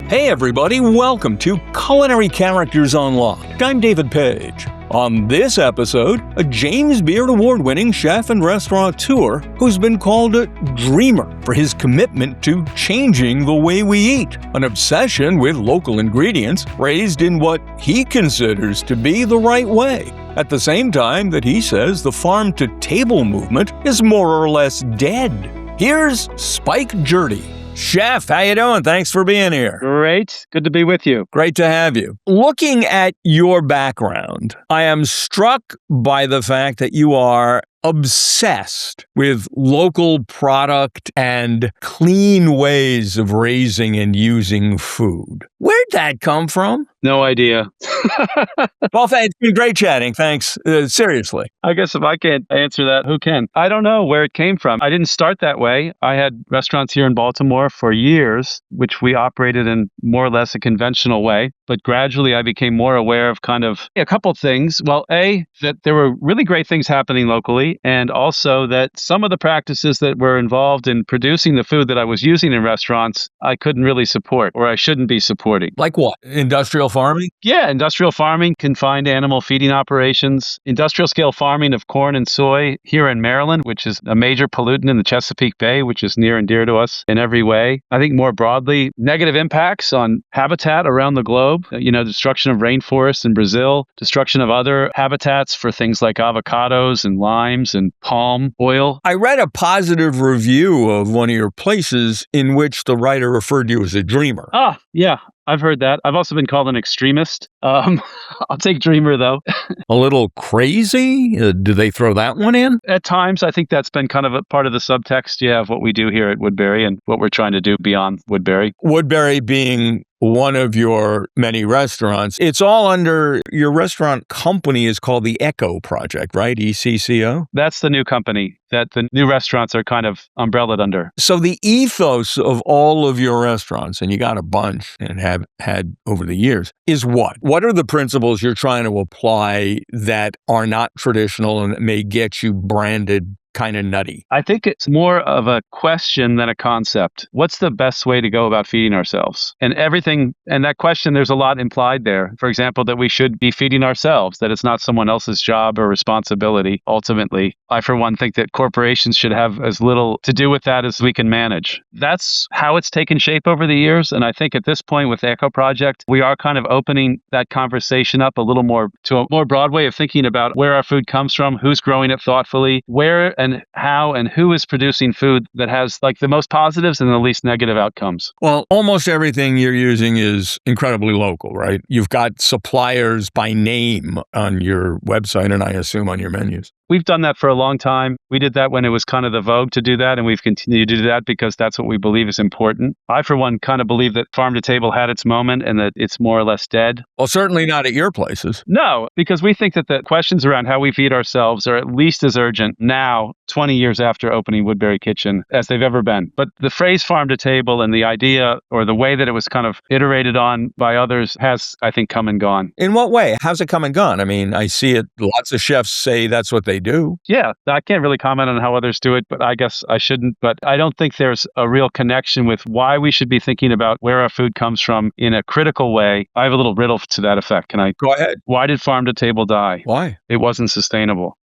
Hey everybody, welcome to Culinary Characters Unlocked. I'm David Page. On this episode, a James Beard Award-winning chef and restaurateur who's been called a dreamer for his commitment to changing the way we eat, an obsession with local ingredients raised in what he considers to be the right way, at the same time that he says the farm-to-table movement is more or less dead. Here's Spike Gjerde. Chef, how you doing? Thanks for being here. Great. Good to be with you. Great to have you. Looking at your background, I am struck by the fact that you are obsessed with local product and clean ways of raising and using food. Where'd that come from? No idea. Well, it's been great chatting. Thanks. Seriously. I guess if I can't answer that, who can? I don't know where it came from. I didn't start that way. I had restaurants here in Baltimore for years, which we operated in more or less a conventional way. But gradually I became more aware of kind of a couple things. Well, A, that there were really great things happening locally, and also that some of the practices that were involved in producing the food that I was using in restaurants, I couldn't really support, or I shouldn't be supporting. Like what? Industrial farming? Yeah, industrial farming, confined animal feeding operations, industrial scale farming of corn and soy here in Maryland, which is a major pollutant in the Chesapeake Bay, which is near and dear to us in every way. I think more broadly, negative impacts on habitat around the globe, destruction of rainforests in Brazil, destruction of other habitats for things like avocados and limes and palm oil. I read a positive review of one of your places in which the writer referred to you as a dreamer. Yeah. I've heard that. I've also been called an extremist. I'll take dreamer, though. A little crazy? Do they throw that one in? At times, I think that's been kind of a part of the subtext, of what we do here at Woodbury and what we're trying to do beyond Woodbury. Woodbury being one of your many restaurants. It's all under your restaurant company is called the ECHO Project, right? ECCO? That's the new company that the new restaurants are kind of umbrellaed under. So the ethos of all of your restaurants, and you got a bunch and have had over the years, is what? What are the principles you're trying to apply that are not traditional and may get you branded kind of nutty? I think it's more of a question than a concept. What's the best way to go about feeding ourselves? And that question, there's a lot implied there. For example, that we should be feeding ourselves, that it's not someone else's job or responsibility. Ultimately, I, for one, think that corporations should have as little to do with that as we can manage. That's how it's taken shape over the years. And I think at this point with the ECHO Project, we are kind of opening that conversation up a little more to a more broad way of thinking about where our food comes from, who's growing it thoughtfully, where and how and who is producing food that has like the most positives and the least negative outcomes. Well, almost everything you're using is incredibly local, right? You've got suppliers by name on your website and I assume on your menus. We've done that for a long time. We did that when it was kind of the vogue to do that, and we've continued to do that because that's what we believe is important. I, for one, kind of believe that farm to table had its moment and that it's more or less dead. Well, certainly not at your places. No, because we think that the questions around how we feed ourselves are at least as urgent now, 20 years after opening Woodbury Kitchen, as they've ever been. But the phrase farm to table and the idea or the way that it was kind of iterated on by others has, I think, come and gone. In what way? How's it come and gone? I mean, I see it. Lots of chefs say that's what they do. Yeah, I can't really comment on how others do it, but I guess I shouldn't. But I don't think there's a real connection with why we should be thinking about where our food comes from in a critical way. I have a little riddle to that effect. Can I? Go ahead. Why did farm to table die? Why? It wasn't sustainable.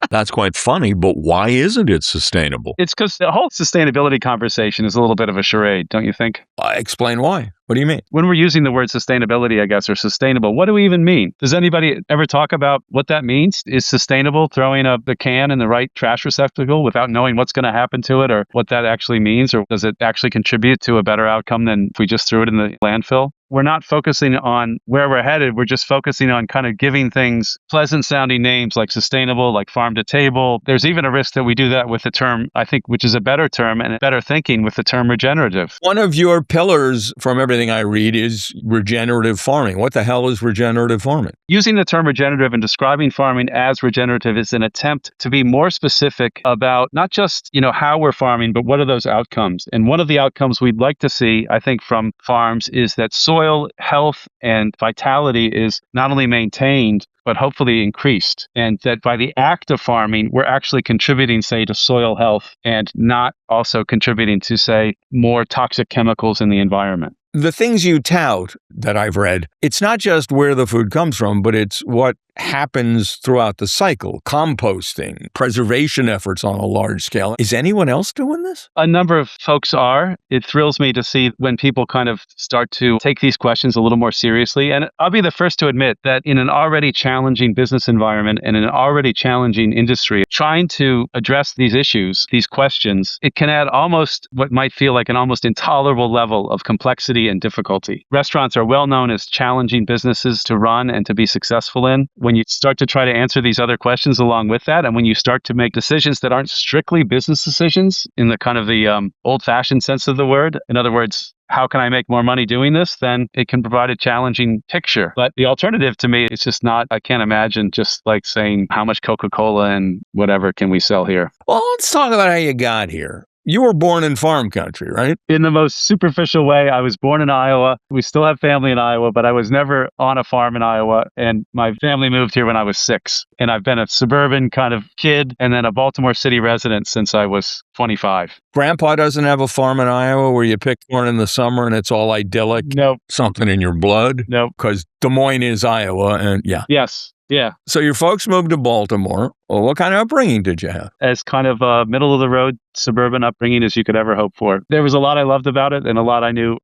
That's quite funny, but why isn't it sustainable? It's because the whole sustainability conversation is a little bit of a charade, don't you think? Explain why. What do you mean? When we're using the word sustainability, I guess, or sustainable, what do we even mean? Does anybody ever talk about what that means? Is sustainable throwing the can in the right trash receptacle without knowing what's going to happen to it or what that actually means? Or does it actually contribute to a better outcome than if we just threw it in the landfill? We're not focusing on where we're headed. We're just focusing on kind of giving things pleasant sounding names like sustainable, like farm to table. There's even a risk that we do that with the term, I think, which is a better term and better thinking with the term regenerative. One of your pillars from everything I read is regenerative farming. What the hell is regenerative farming? Using the term regenerative and describing farming as regenerative is an attempt to be more specific about not just, how we're farming, but what are those outcomes? And one of the outcomes we'd like to see, I think, from farms is that soil health and vitality is not only maintained, but hopefully increased. And that by the act of farming, we're actually contributing, say, to soil health and not also contributing to, say, more toxic chemicals in the environment. the things you tout that I've read, it's not just where the food comes from, but it's what happens throughout the cycle, composting, preservation efforts on a large scale. Is anyone else doing this? A number of folks are. It thrills me to see when people kind of start to take these questions a little more seriously. And I'll be the first to admit that in an already challenging business environment and an already challenging industry, trying to address these issues, these questions, it can add almost what might feel like an almost intolerable level of complexity and difficulty. Restaurants are well known as challenging businesses to run and to be successful in. When you start to try to answer these other questions along with that, and when you start to make decisions that aren't strictly business decisions in the kind of the old-fashioned sense of the word, in other words, how can I make more money doing this? Then it can provide a challenging picture. But the alternative to me, it's just not, I can't imagine just like saying how much Coca-Cola and whatever can we sell here. Well, let's talk about how you got here. You were born in farm country, right? In the most superficial way, I was born in Iowa. We still have family in Iowa, but I was never on a farm in Iowa. And my family moved here when I was 6. And I've been a suburban kind of kid and then a Baltimore City resident since I was 25. Grandpa doesn't have a farm in Iowa where you pick corn in the summer and it's all idyllic? Nope. Something in your blood? Nope. Because Des Moines is Iowa and yeah. Yes. Yeah. So your folks moved to Baltimore. Well, what kind of upbringing did you have? As kind of a middle of the road suburban upbringing as you could ever hope for. There was a lot I loved about it and a lot I knew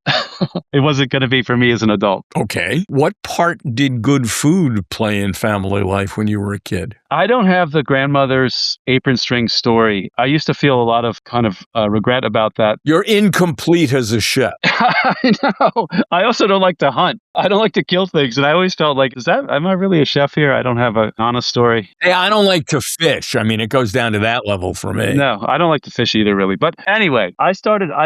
it wasn't going to be for me as an adult. Okay. What part did good food play in family life when you were a kid? I don't have the grandmother's apron string story. I used to feel a lot of kind of regret about that. You're incomplete as a chef. I know. I also don't like to hunt. I don't like to kill things. And I always felt like, am I really a chef here? I don't have an honest story. Hey, I don't like to fish. I mean, it goes down to that level for me. No, I don't like to fish either, really. But anyway, I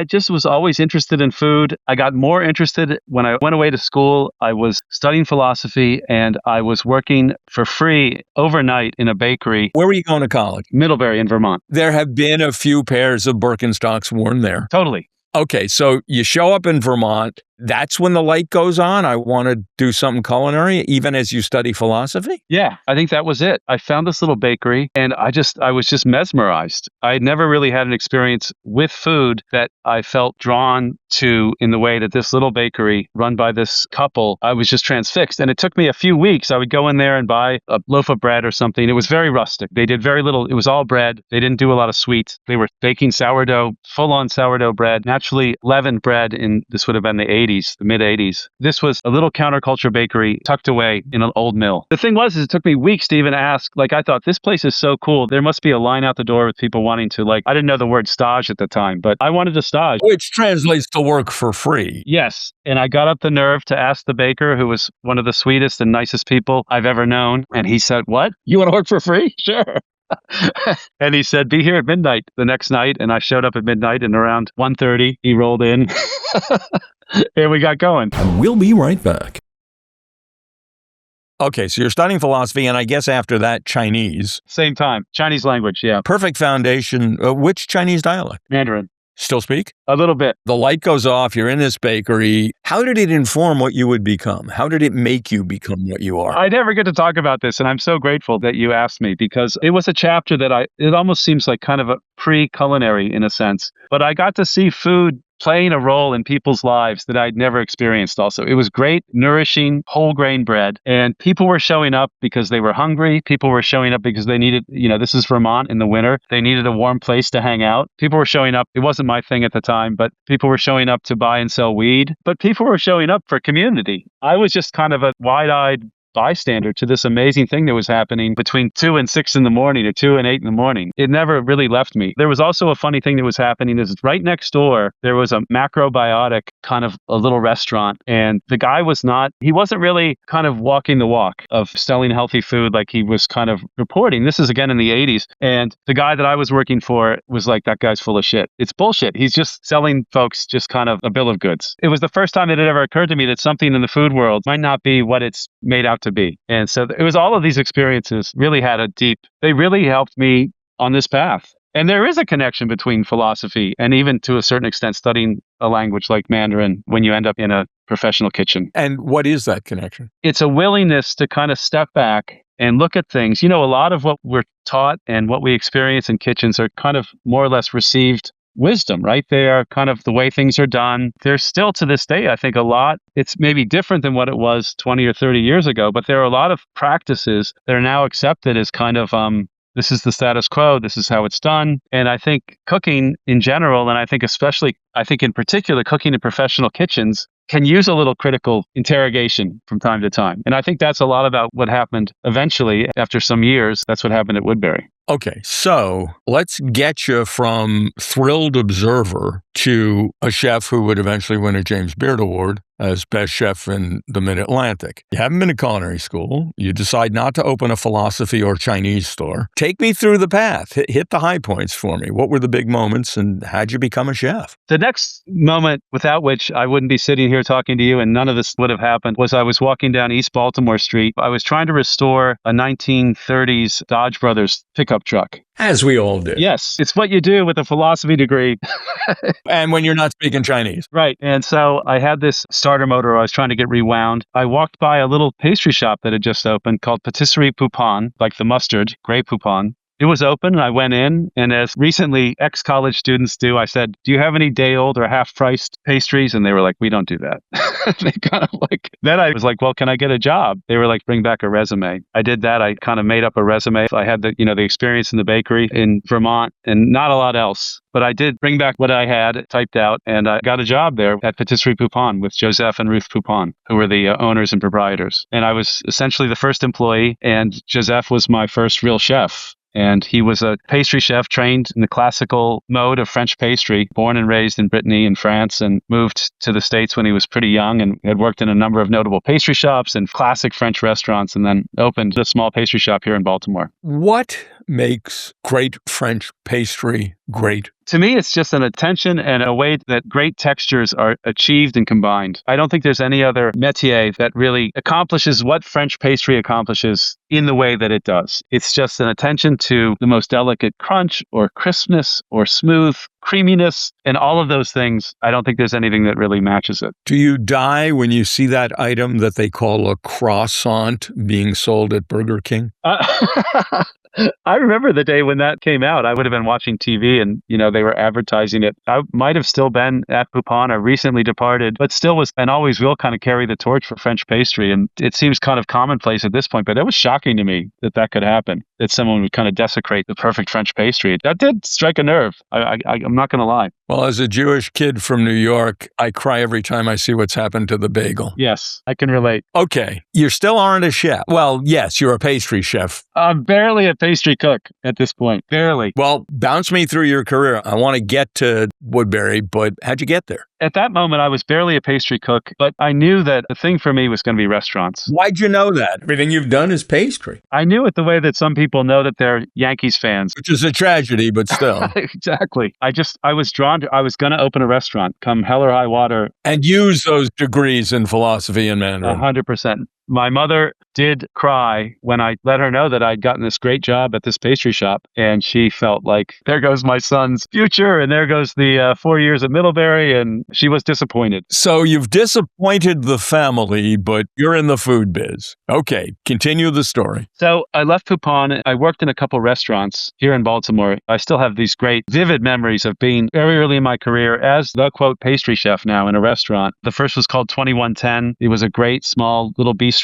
just was always interested in food. I got more interested when I went away to school. I was studying philosophy and I was working for free overnight in a bakery. Where were you going to college? Middlebury in Vermont. There have been a few pairs of Birkenstocks worn there. Totally. Okay, so you show up in Vermont. That's when the light goes on. I want to do something culinary, even as you study philosophy? Yeah, I think that was it. I found this little bakery and I was just mesmerized. I had never really had an experience with food that I felt drawn to in the way that this little bakery run by this couple, I was just transfixed. And it took me a few weeks. I would go in there and buy a loaf of bread or something. It was very rustic. They did very little. It was all bread. They didn't do a lot of sweets. They were baking sourdough, full-on sourdough bread, naturally leavened bread this would have been the 80s. The mid 80s. This was a little counterculture bakery tucked away in an old mill. The thing was, it took me weeks to even ask. Like, I thought, this place is so cool. There must be a line out the door with people wanting to, I didn't know the word stage at the time, but I wanted to stage. Which translates to work for free. Yes. And I got up the nerve to ask the baker, who was one of the sweetest and nicest people I've ever known. And he said, "What? You want to work for free?" Sure. And he said, "Be here at midnight the next night." And I showed up at midnight and around 1:30, he rolled in. And we got going. We'll be right back. Okay, so you're studying philosophy, and I guess after that, Chinese. Same time. Chinese language, yeah. Perfect foundation. Which Chinese dialect? Mandarin. Still speak? A little bit. The light goes off. You're in this bakery. How did it inform what you would become? How did it make you become what you are? I never get to talk about this, and I'm so grateful that you asked me because it was a chapter that it almost seems like kind of a pre-culinary in a sense. But I got to see food playing a role in people's lives that I'd never experienced also. It was great, nourishing, whole grain bread. And people were showing up because they were hungry. People were showing up because they needed, this is Vermont in the winter. They needed a warm place to hang out. People were showing up. It wasn't my thing at the time, but people were showing up to buy and sell weed. But people were showing up for community. I was just kind of a wide-eyed bystander to this amazing thing that was happening between 2 and 6 in the morning or 2 and 8 in the morning. It never really left me. There was also a funny thing that was happening is right next door, there was a macrobiotic kind of a little restaurant. And the guy he wasn't really kind of walking the walk of selling healthy food like he was kind of reporting. This is again in the 80s. And the guy that I was working for was like, that guy's full of shit. It's bullshit. He's just selling folks just kind of a bill of goods. It was the first time it had ever occurred to me that something in the food world might not be what it's made out to be. And so it was all of these experiences they really helped me on this path. And there is a connection between philosophy and even to a certain extent studying a language like Mandarin when you end up in a professional kitchen. And what is that connection? It's a willingness to kind of step back and look at things. A lot of what we're taught and what we experience in kitchens are kind of more or less received wisdom, right? They are kind of the way things are done. There's still to this day, I think, a lot. It's maybe different than what it was 20 or 30 years ago, but there are a lot of practices that are now accepted as kind of this is the status quo. This is how it's done. And I think cooking in general, and I think in particular, cooking in professional kitchens can use a little critical interrogation from time to time. And I think that's a lot about what happened eventually after some years. That's what happened at Woodbury. Okay, so let's get you from thrilled observer to a chef who would eventually win a James Beard Award as best chef in the Mid-Atlantic. You haven't been to culinary school. You decide not to open a philosophy or Chinese store. Take me through the path. Hit the high points for me. What were the big moments and how'd you become a chef? The next moment without which I wouldn't be sitting here talking to you and none of this would have happened was I was walking down East Baltimore Street. I was trying to restore a 1930s Dodge Brothers pickup truck. As we all do. Yes, it's what you do with a philosophy degree. And when you're not speaking Chinese. Right. And so I had this starter motor I was trying to get rewound. I walked by a little pastry shop that had just opened called Patisserie Poupon, like the mustard, gray Poupon. It was open, and I went in, and as recently ex-college students do, I said, do you have any day-old or half-priced pastries? And they were like, we don't do that. They kind of like, then I was like, well, can I get a job? They were like, bring back a resume. I did that. I kind of made up a resume. I had the experience in the bakery in Vermont and not a lot else. But I did bring back what I had typed out, and I got a job there at Patisserie Poupon with Joseph and Ruth Poupon, who were the owners and proprietors. And I was essentially the first employee, and Joseph was my first real chef. And he was a pastry chef trained in the classical mode of French pastry, born and raised in Brittany in France, and moved to the States when he was pretty young and had worked in a number of notable pastry shops and classic French restaurants, and then opened a small pastry shop here in Baltimore. What makes great French pastry great? To me, it's just an attention and a way that great textures are achieved and combined. I don't think there's any other métier that really accomplishes what French pastry accomplishes in the way that it does. It's just an attention to the most delicate crunch or crispness or smooth creaminess and all of those things. I don't think there's anything that really matches it. Do you die when you see that item that they call a croissant being sold at Burger King? I remember the day when that came out. I would have been watching TV and, they were advertising it. I might have still been at Poupon. I recently departed, but still was and always will kind of carry the torch for French pastry. And it seems kind of commonplace at this point, but it was shocking to me that could happen, that someone would kind of desecrate the perfect French pastry. That did strike a nerve. I'm not going to lie. Well, as a Jewish kid from New York, I cry every time I see what's happened to the bagel. Yes, I can relate. Okay, you still aren't a chef. Well, yes, you're a pastry chef. I'm barely a pastry cook at this point. Barely. Well, bounce me through your career. I want to get to Woodbury, but how'd you get there? At that moment, I was barely a pastry cook, but I knew that the thing for me was going to be restaurants. Why'd you know that? Everything you've done is pastry. I knew it the way that some people know that they're Yankees fans. Which is a tragedy, but still. Exactly. I was drawn to, I was going to open a restaurant, come hell or high water. And use those degrees in philosophy and Mandarin. 100%. My mother did cry when I let her know that I'd gotten this great job at this pastry shop. And she felt like, there goes my son's future. And there goes the 4 years at Middlebury. And she was disappointed. So you've disappointed the family, but you're in the food biz. Okay, continue the story. So I left Poupon. I worked in a couple restaurants here in Baltimore. I still have these great, vivid memories of being very early in my career as the, quote, pastry chef now in a restaurant. The first was called 2110. It was a great, small little bistro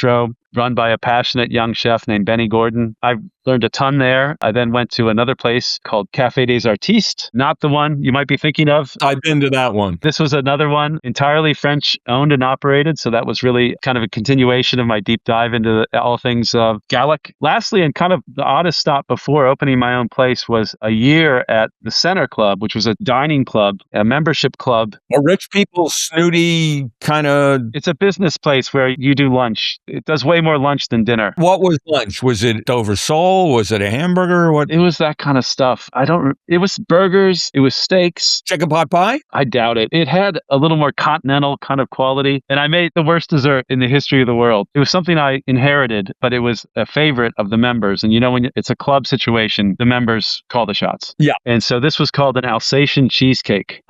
run by a passionate young chef named Benny Gordon. I learned a ton there. I then went to another place called Café des Artistes, not the one you might be thinking of. I've been to that one. This was another one, entirely French owned and operated. So that was really kind of a continuation of my deep dive into all things Gallic. Lastly, and kind of the oddest stop before opening my own place was a year at the Center Club, which was a dining club, a membership club. A rich people, snooty kind of... It's a business place where you do lunch. It does way more lunch than dinner. What was lunch? Was it over sole? Was it a hamburger? What? It was that kind of stuff. It was burgers. It was steaks. Chicken pot pie? I doubt it. It had a little more continental kind of quality. And I made the worst dessert in the history of the world. It was something I inherited, but it was a favorite of the members. And when it's a club situation, the members call the shots. Yeah. And so this was called an Alsatian cheesecake.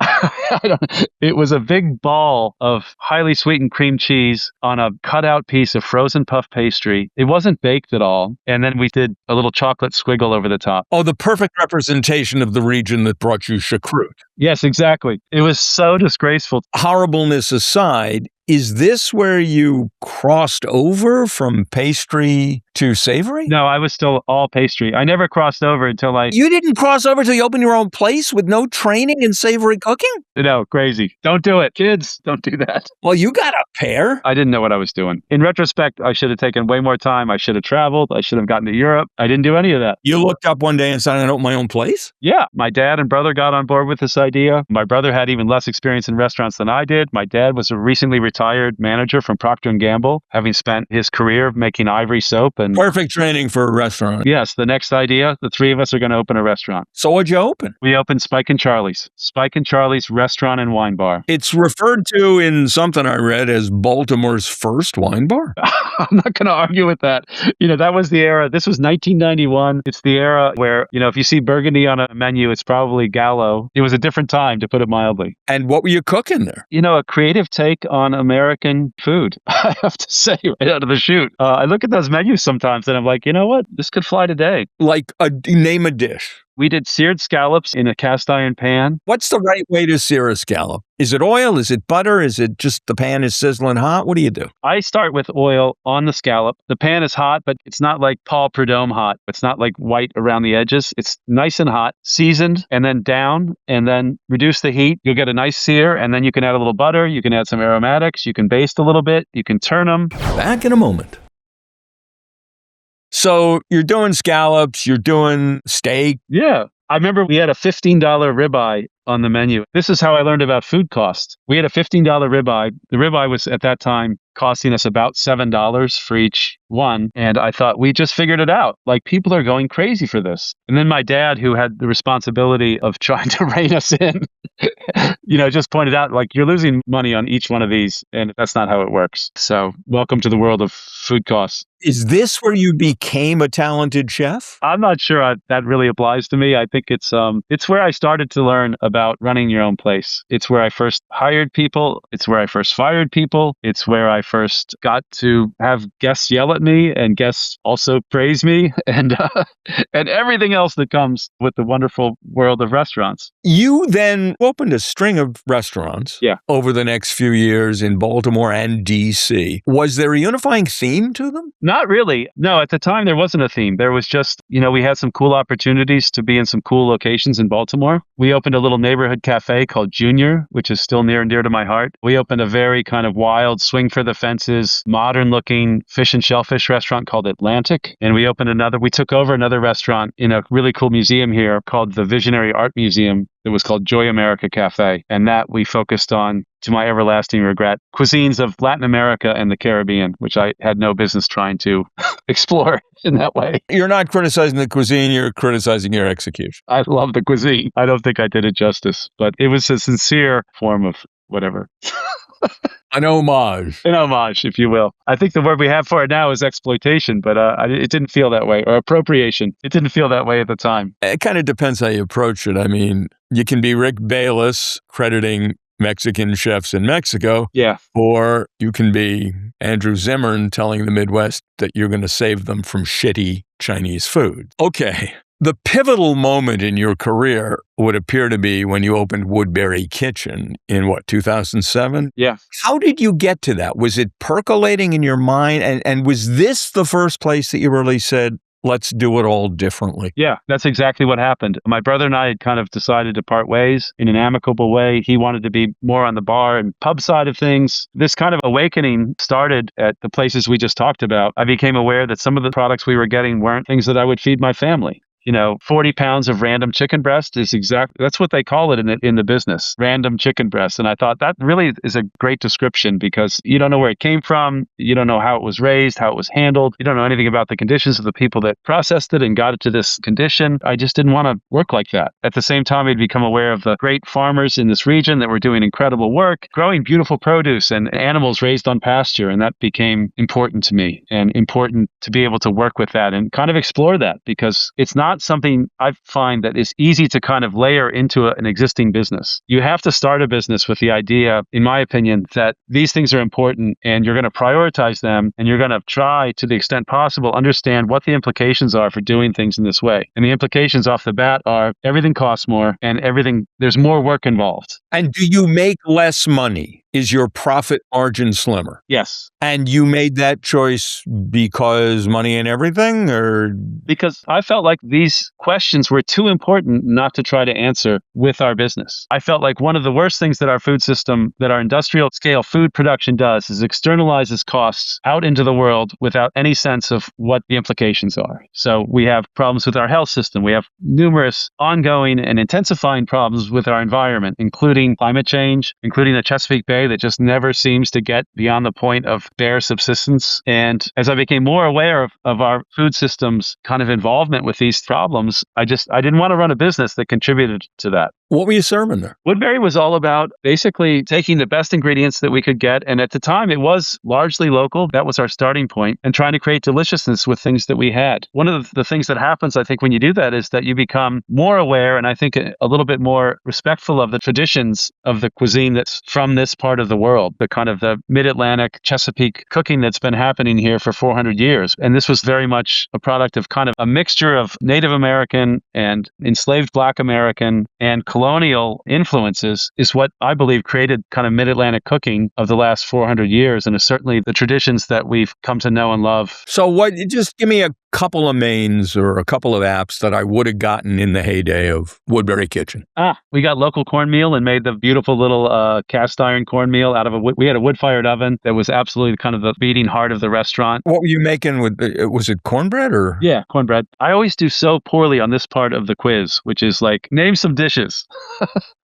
It was a big ball of highly sweetened cream cheese on a cutout piece of frozen puff pastry. It wasn't baked at all. And then we did a a little chocolate squiggle over the top. Oh, the perfect representation of the region that brought you choucroute. Yes, exactly. It was so disgraceful. Horribleness aside, is this where you crossed over from pastry to savory? No, I was still all pastry. I never crossed over until You didn't cross over till you opened your own place with no training in savory cooking? No, crazy. Don't do it. Kids, don't do that. Well, you got a pair. I didn't know what I was doing. In retrospect, I should have taken way more time. I should have traveled. I should have gotten to Europe. I didn't do any of that. You looked up one day and decided to open my own place? Yeah. My dad and brother got on board with this idea. My brother had even less experience in restaurants than I did. My dad was a recently retired manager from Procter & Gamble, having spent his career making ivory soap. And perfect training for a restaurant. Yes, the next idea, the three of us are going to open a restaurant. So what'd you open? We opened Spike and Charlie's. Spike and Charlie's Restaurant and Wine Bar. It's referred to in something I read as Baltimore's first wine bar. I'm not going to argue with that. That was the era. This was 1991. It's the era where, if you see Burgundy on a menu, it's probably Gallo. It was a different time, to put it mildly. And what were you cooking there? A creative take on American food, I have to say, right out of the chute. I look at those menus sometimes and I'm like, you know what? This could fly today. Like, name a dish. We did seared scallops in a cast iron pan. What's the right way to sear a scallop? Is it oil? Is it butter? Is it just the pan is sizzling hot? What do you do? I start with oil on the scallop. The pan is hot, but it's not like Paul Prudhomme hot. It's not like white around the edges. It's nice and hot, seasoned, and then down, and then reduce the heat. You'll get a nice sear, and then you can add a little butter. You can add some aromatics. You can baste a little bit. You can turn them. Back in a moment. So you're doing scallops, you're doing steak. Yeah. I remember we had a $15 ribeye on the menu. This is how I learned about food costs. We had a $15 ribeye. The ribeye was at that time costing us about $7 for each one. And I thought, we just figured it out. Like, people are going crazy for this. And then my dad, who had the responsibility of trying to rein us in, just pointed out, like, you're losing money on each one of these. And that's not how it works. So welcome to the world of food costs. Is this where you became a talented chef? I'm not sure that really applies to me. I think it's where I started to learn about running your own place. It's where I first hired people. It's where I first fired people. It's where I first got to have guests yell at me and guests also praise me and everything else that comes with the wonderful world of restaurants. You then opened a string of restaurants over the next few years in Baltimore and D.C. Was there a unifying theme to them? Not really. No, at the time there wasn't a theme. There was just, we had some cool opportunities to be in some cool locations in Baltimore. We opened a little neighborhood cafe called Junior, which is still near and dear to my heart. We opened a very kind of wild, swing for the fences, modern looking fish and shellfish restaurant called Atlantic. And we took over another restaurant in a really cool museum here called the Visionary Art Museum. It was called Joy America Cafe. And that we focused on, to my everlasting regret, cuisines of Latin America and the Caribbean, which I had no business trying to explore in that way. You're not criticizing the cuisine, you're criticizing your execution. I love the cuisine. I don't think I did it justice, but it was a sincere form of whatever. An homage. An homage, if you will. I think the word we have for it now is exploitation, but it didn't feel that way. Or appropriation. It didn't feel that way at the time. It kind of depends how you approach it. I mean, you can be Rick Bayless crediting Mexican chefs in Mexico. Yeah. Or you can be Andrew Zimmern telling the Midwest that you're going to save them from shitty Chinese food. Okay. The pivotal moment in your career would appear to be when you opened Woodbury Kitchen in 2007? Yeah. How did you get to that? Was it percolating in your mind? And was this the first place that you really said, let's do it all differently? Yeah, that's exactly what happened. My brother and I had kind of decided to part ways in an amicable way. He wanted to be more on the bar and pub side of things. This kind of awakening started at the places we just talked about. I became aware that some of the products we were getting weren't things that I would feed my family. 40 pounds of random chicken breast is that's what they call it in the business, random chicken breast. And I thought that really is a great description because you don't know where it came from. You don't know how it was raised, how it was handled. You don't know anything about the conditions of the people that processed it and got it to this condition. I just didn't want to work like that. At the same time, I'd become aware of the great farmers in this region that were doing incredible work, growing beautiful produce and animals raised on pasture. And that became important to me and important to be able to work with that and kind of explore that because it's not not something I find that is easy to kind of layer into an existing business. You have to start a business with the idea, in my opinion, that these things are important and you're going to prioritize them and you're going to try to the extent possible understand what the implications are for doing things in this way. And the implications off the bat are everything costs more and there's more work involved. And do you make less money? Is your profit margin slimmer? Yes. And you made that choice because money and everything, or? Because I felt like these questions were too important not to try to answer with our business. I felt like one of the worst things that our food system, that our industrial scale food production does is externalizes costs out into the world without any sense of what the implications are. So we have problems with our health system. We have numerous ongoing and intensifying problems with our environment, including climate change, including the Chesapeake Bay that just never seems to get beyond the point of bare subsistence. And as I became more aware of our food system's kind of involvement with these problems, I didn't want to run a business that contributed to that. What were you serving there? Woodbury was all about basically taking the best ingredients that we could get. And at the time, it was largely local. That was our starting point, and trying to create deliciousness with things that we had. One of the things that happens, I think, when you do that is that you become more aware and I think a little bit more respectful of the traditions of the cuisine that's from this part of the world, the kind of the mid-Atlantic Chesapeake cooking that's been happening here for 400 years. And this was very much a product of kind of a mixture of Native American and enslaved Black American and colonial influences is what I believe created kind of mid-Atlantic cooking of the last 400 years, and is certainly the traditions that we've come to know and love. So just give me a couple of mains or a couple of apps that I would have gotten in the heyday of Woodbury Kitchen. We got local cornmeal and made the beautiful little cast iron cornmeal out of we had a wood-fired oven that was absolutely kind of the beating heart of the restaurant. What were you making with, was it cornbread or? Yeah, cornbread. I always do so poorly on this part of the quiz, which is like, name some dishes.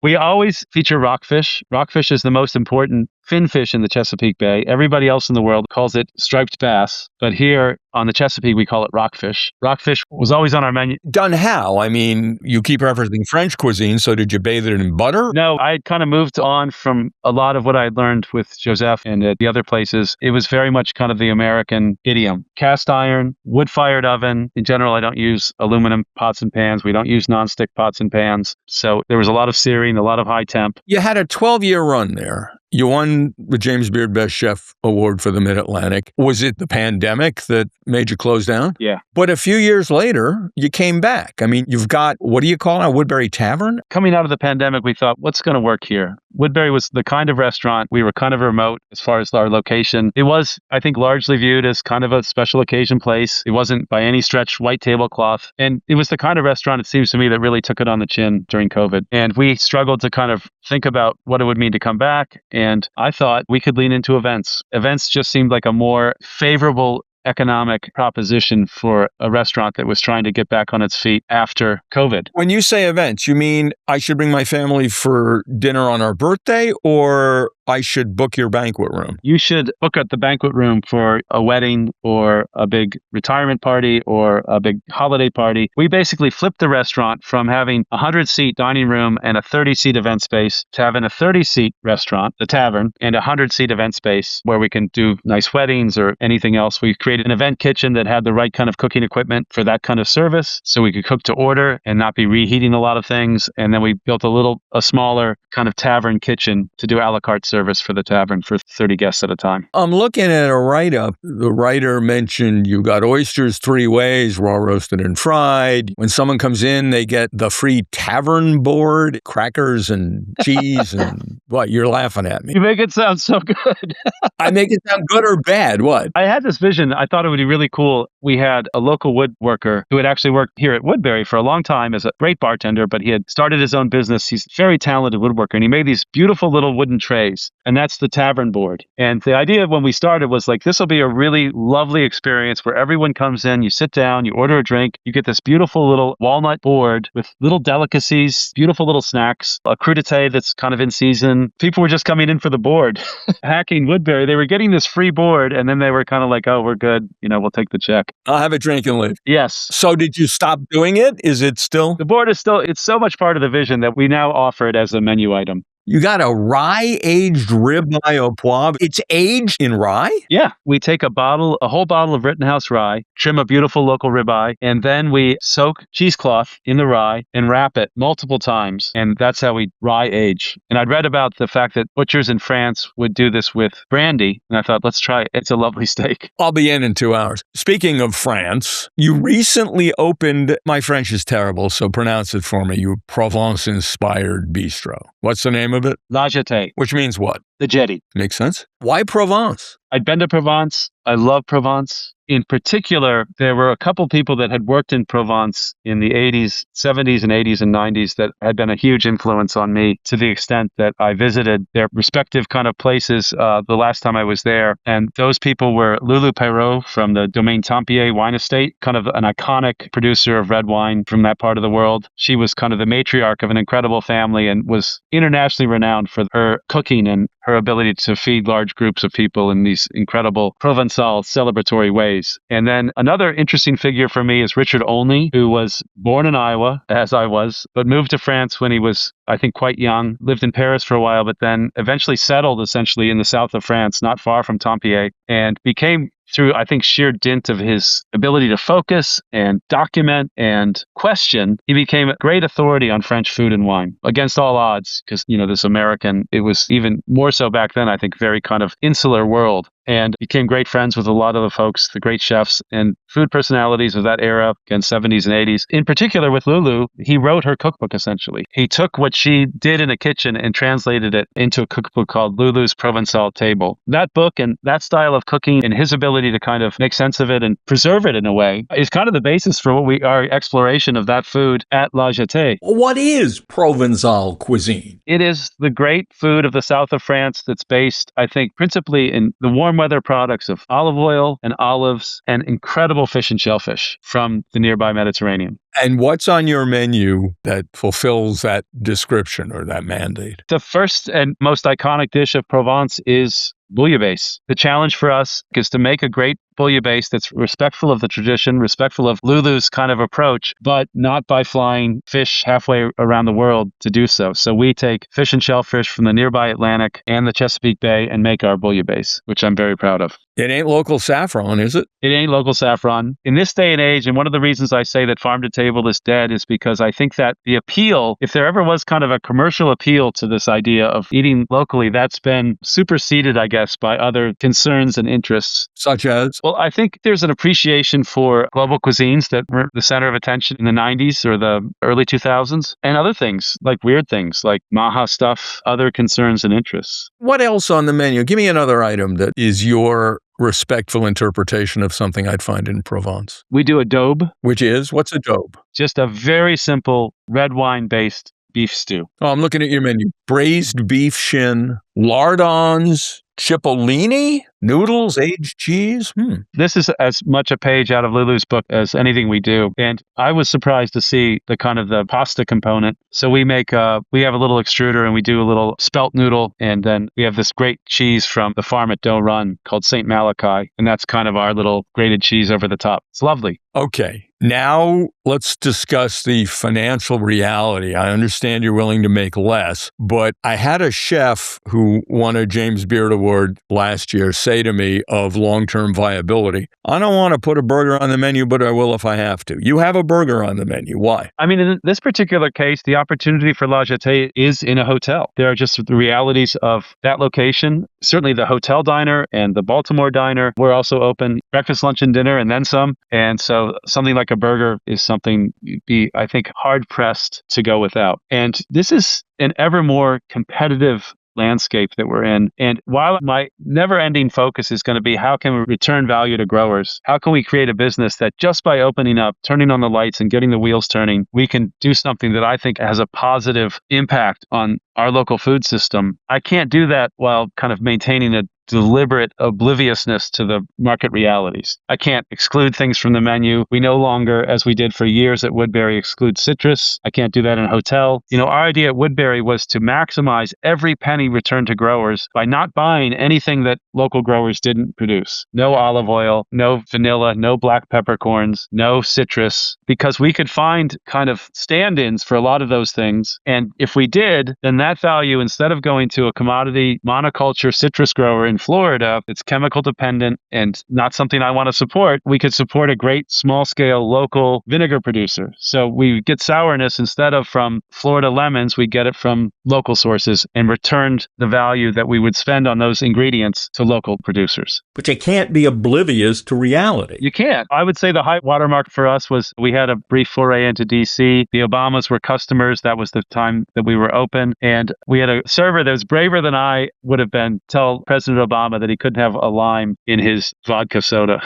We always feature rockfish. Rockfish is the most important fin fish in the Chesapeake Bay. Everybody else in the world calls it striped bass, but here on the Chesapeake, we call it rockfish. Rockfish was always on our menu. Done how? I mean, you keep referencing French cuisine, so did you bathe it in butter? No, I had kind of moved on from a lot of what I had learned with Joseph and at the other places. It was very much kind of the American idiom. Cast iron, wood-fired oven. In general, I don't use aluminum pots and pans. We don't use nonstick pots and pans. So there was a lot of searing, a lot of high temp. You had a 12-year run there. You won the James Beard Best Chef Award for the Mid-Atlantic. Was it the pandemic that made you close down? Yeah. But a few years later, you came back. I mean, you've got, what do you call it, a Woodbury Tavern? Coming out of the pandemic, we thought, what's going to work here? Woodbury was the kind of restaurant, we were kind of remote as far as our location. It was, I think, largely viewed as kind of a special occasion place. It wasn't by any stretch white tablecloth. And it was the kind of restaurant, it seems to me, that really took it on the chin during COVID. And we struggled to kind of think about what it would mean to come back. And I thought we could lean into events. Events just seemed like a more favorable economic proposition for a restaurant that was trying to get back on its feet after COVID. When you say events, you mean I should bring my family for dinner on our birthday, or I should book your banquet room? You should book at the banquet room for a wedding or a big retirement party or a big holiday party. We basically flipped the restaurant from having a 100-seat dining room and a 30-seat event space to having a 30-seat restaurant, the tavern, and a 100-seat event space where we can do nice weddings or anything else. We created an event kitchen that had the right kind of cooking equipment for that kind of service, so we could cook to order and not be reheating a lot of things. And then we built a smaller kind of tavern kitchen to do a la carte service for the tavern for 30 guests at a time. I'm looking at a write-up. The writer mentioned you got oysters 3 ways, raw, roasted, and fried. When someone comes in, they get the free tavern board, crackers and cheese, and what? You're laughing at me. You make it sound so good. I make it sound good or bad? What? I had this vision. I thought it would be really cool. We had a local woodworker who had actually worked here at Woodbury for a long time as a great bartender, but he had started his own business. He's a very talented woodworker, and he made these beautiful little wooden trays, and that's the tavern board. And the idea when we started was like, this will be a really lovely experience where everyone comes in, you sit down, you order a drink, you get this beautiful little walnut board with little delicacies, beautiful little snacks, a crudité that's kind of in season. People were just coming in for the board. Hacking Woodbury, they were getting this free board, and then they were kind of like, oh, we're good. We'll take the check. I'll have a drink and leave. Yes. So did you stop doing it? Is it still? The board is still, it's so much part of the vision that we now offer it as a menu item. You got a rye-aged ribeye au poivre. It's aged in rye? Yeah, we take a whole bottle of Rittenhouse rye, trim a beautiful local ribeye, and then we soak cheesecloth in the rye and wrap it multiple times. And that's how we rye age. And I'd read about the fact that butchers in France would do this with brandy. And I thought, let's try it. It's a lovely steak. I'll be in 2 hours. Speaking of France, you recently opened, my French is terrible, so pronounce it for me, you Provence-inspired bistro. What's the name of it? La JETEE. Which means what? The JETEE. Makes sense. Why Provence? I'd been to Provence. I love Provence. In particular, there were a couple people that had worked in Provence in the 80s, 70s and 80s and 90s that had been a huge influence on me to the extent that I visited their respective kind of places the last time I was there. And those people were Lulu Perrault from the Domaine Tempier wine estate, kind of an iconic producer of red wine from that part of the world. She was kind of the matriarch of an incredible family and was internationally renowned for her cooking and her ability to feed large groups of people in these incredible Provencal celebratory ways. And then another interesting figure for me is Richard Olney, who was born in Iowa, as I was, but moved to France when he was, I think, quite young, lived in Paris for a while, but then eventually settled essentially in the south of France, not far from Tempier, and became, through, I think, sheer dint of his ability to focus and document and question, he became a great authority on French food and wine against all odds because, this American, it was even more so back then, I think, very kind of insular world. And became great friends with a lot of the folks, the great chefs and food personalities of that era, again, 70s and 80s. In particular with Lulu, he wrote her cookbook, essentially. He took what she did in a kitchen and translated it into a cookbook called Lulu's Provencal Table. That book and that style of cooking and his ability to kind of make sense of it and preserve it in a way is kind of the basis for our exploration of that food at La JETEE. What is Provencal cuisine? It is the great food of the south of France that's based, I think, principally in the warm weather products of olive oil and olives and incredible fish and shellfish from the nearby Mediterranean. And what's on your menu that fulfills that description or that mandate? The first and most iconic dish of Provence is bouillabaisse. The challenge for us is to make a great bouillabaisse that's respectful of the tradition, respectful of Lulu's kind of approach, but not by flying fish halfway around the world to do so. So we take fish and shellfish from the nearby Atlantic and the Chesapeake Bay and make our bouillabaisse, which I'm very proud of. It ain't local saffron, is it? It ain't local saffron. In this day and age, and one of the reasons I say that farm to table is dead is because I think that the appeal, if there ever was kind of a commercial appeal to this idea of eating locally, that's been superseded, I guess, by other concerns and interests. Such as? Well, I think there's an appreciation for global cuisines that were the center of attention in the 90s or the early 2000s, and other things, like weird things, like Maha stuff, other concerns and interests. What else on the menu? Give me another item that is your respectful interpretation of something I'd find in Provence. We do adobe. Which is? What's adobe? Just a very simple red wine-based beef stew. Oh, I'm looking at your menu. Braised beef shin, lardons, cipollini, noodles, aged cheese. This is as much a page out of Lulu's book as anything we do. And I was surprised to see the kind of the pasta component. So we have a little extruder and we do a little spelt noodle. And then we have this great cheese from the farm at Doe Run called St. Malachi. And that's kind of our little grated cheese over the top. It's lovely. Okay. Now let's discuss the financial reality. I understand you're willing to make less, but I had a chef who won a James Beard Award last year say to me of long-term viability, I don't want to put a burger on the menu, but I will if I have to. You have a burger on the menu. Why? I mean, in this particular case, the opportunity for La JETEE is in a hotel. There are just the realities of that location. Certainly the hotel diner and the Baltimore diner, we're also open breakfast, lunch, and dinner, and then some. And so something like a burger is something you'd be, I think, hard-pressed to go without. And this is an ever more competitive landscape that we're in. And while my never-ending focus is going to be how can we return value to growers? How can we create a business that just by opening up, turning on the lights and getting the wheels turning, we can do something that I think has a positive impact on our local food system. I can't do that while kind of maintaining a deliberate obliviousness to the market realities. I can't exclude things from the menu. We no longer, as we did for years at Woodbury, exclude citrus. I can't do that in a hotel. Our idea at Woodbury was to maximize every penny returned to growers by not buying anything that local growers didn't produce. No olive oil, no vanilla, no black peppercorns, no citrus, because we could find kind of stand-ins for a lot of those things. And if we did, then that value, instead of going to a commodity monoculture citrus grower in Florida, it's chemical dependent and not something I want to support, we could support a great small scale local vinegar producer. So we get sourness instead of from Florida lemons, we get it from local sources and returned the value that we would spend on those ingredients to local producers. But you can't be oblivious to reality. You can't. I would say the high watermark for us was we had a brief foray into DC. The Obamas were customers. That was the time that we were open. And we had a server that was braver than I would have been, tell President Obama that he couldn't have a lime in his vodka soda.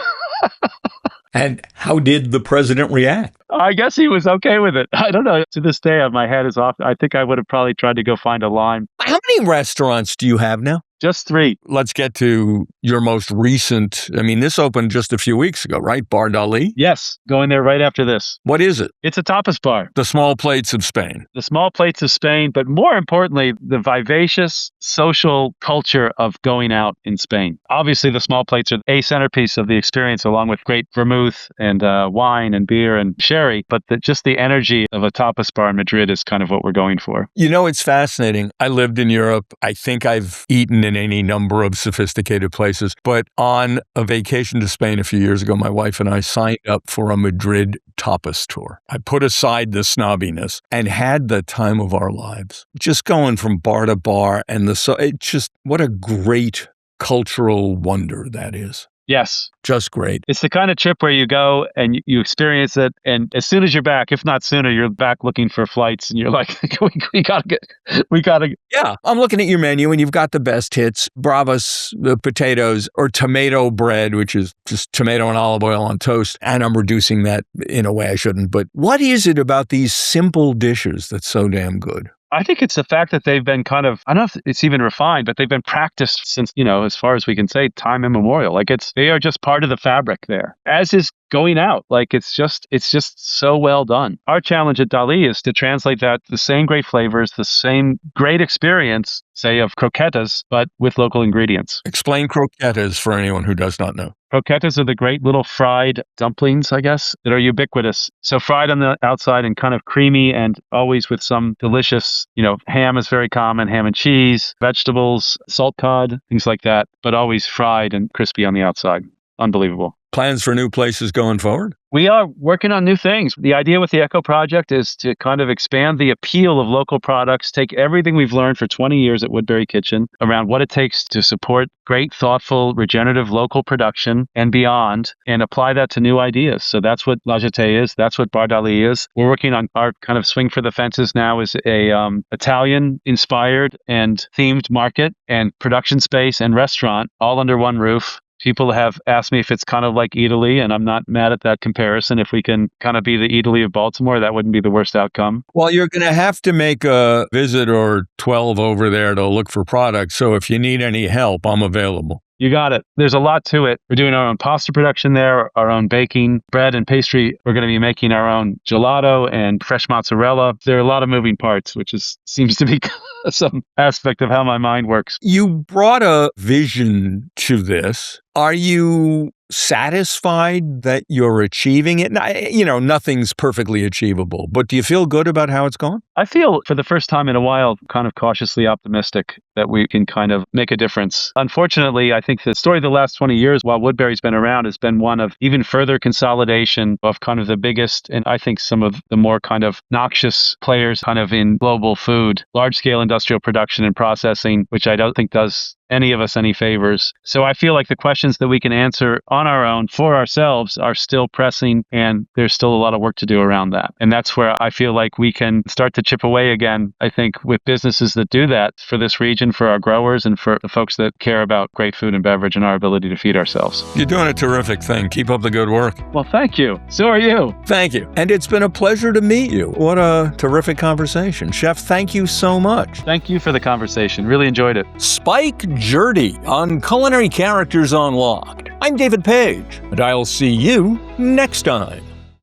And how did the president react? I guess he was okay with it. I don't know. To this day, my head is off. I think I would have probably tried to go find a lime. How many restaurants do you have now? Just 3. Let's get to your most recent. I mean, this opened just a few weeks ago, right? Bar DALI? Yes, going there right after this. What is it? It's a tapas bar. The small plates of Spain. The small plates of Spain, but more importantly, the vivacious social culture of going out in Spain. Obviously, the small plates are a centerpiece of the experience, along with great vermouth and wine and beer and sherry. But just the energy of a tapas bar in Madrid is kind of what we're going for. You know, it's fascinating. I lived in Europe. I think I've eaten in any number of sophisticated places. But on a vacation to Spain a few years ago, my wife and I signed up for a Madrid tapas tour. I put aside the snobbiness and had the time of our lives. Just going from bar to bar and what a great cultural wonder that is. Yes. Just great. It's the kind of trip where you go and you experience it. And as soon as you're back, if not sooner, you're back looking for flights and you're like, we gotta get. Yeah. I'm looking at your menu and you've got the best hits, bravas, the potatoes, or tomato bread, which is just tomato and olive oil on toast. And I'm reducing that in a way I shouldn't. But what is it about these simple dishes that's so damn good? I think it's the fact that they've been kind of, I don't know if it's even refined, but they've been practiced since, as far as we can say, time immemorial. Like they are just part of the fabric there, as is going out. Like it's just so well done. Our challenge at DALI is to translate the same great flavors, the same great experience, say of croquetas, but with local ingredients. Explain croquetas for anyone who does not know. Croquetas are the great little fried dumplings, I guess, that are ubiquitous. So fried on the outside and kind of creamy and always with some delicious, ham is very common, ham and cheese, vegetables, salt cod, things like that, but always fried and crispy on the outside. Unbelievable. Plans for new places going forward? We are working on new things. The idea with the Echo Project is to kind of expand the appeal of local products, take everything we've learned for 20 years at Woodbury Kitchen around what it takes to support great, thoughtful, regenerative local production and beyond, and apply that to new ideas. So that's what La JETEE is. That's what Bar DALI is. We're working on our kind of swing for the fences now is a Italian-inspired and themed market and production space and restaurant all under one roof. People have asked me if it's kind of like Italy, and I'm not mad at that comparison. If we can kind of be the Italy of Baltimore, that wouldn't be the worst outcome. Well, you're going to have to make a visit or 12 over there to look for products. So if you need any help, I'm available. You got it. There's a lot to it. We're doing our own pasta production there, our own baking, bread and pastry. We're going to be making our own gelato and fresh mozzarella. There are a lot of moving parts, which seems to be some aspect of how my mind works. You brought a vision to this. Are you satisfied that you're achieving it? Nothing's perfectly achievable, but do you feel good about how it's gone? I feel for the first time in a while kind of cautiously optimistic that we can kind of make a difference. Unfortunately, I think the story of the last 20 years while Woodbury's been around has been one of even further consolidation of kind of the biggest and I think some of the more kind of noxious players kind of in global food, large-scale industrial production and processing, which I don't think does any of us any favors. So I feel like the questions that we can answer on our own for ourselves are still pressing, and there's still a lot of work to do around that. And that's where I feel like we can start to chip away again, I think, with businesses that do that for this region, for our growers, and for the folks that care about great food and beverage and our ability to feed ourselves. You're doing a terrific thing. Keep up the good work. Well, thank you. So are you. Thank you. And it's been a pleasure to meet you. What a terrific conversation. Chef, thank you so much. Thank you for the conversation. Really enjoyed it. Spike Gjerde on Culinary Characters Unlocked. I'm David Page, and I'll see you next time.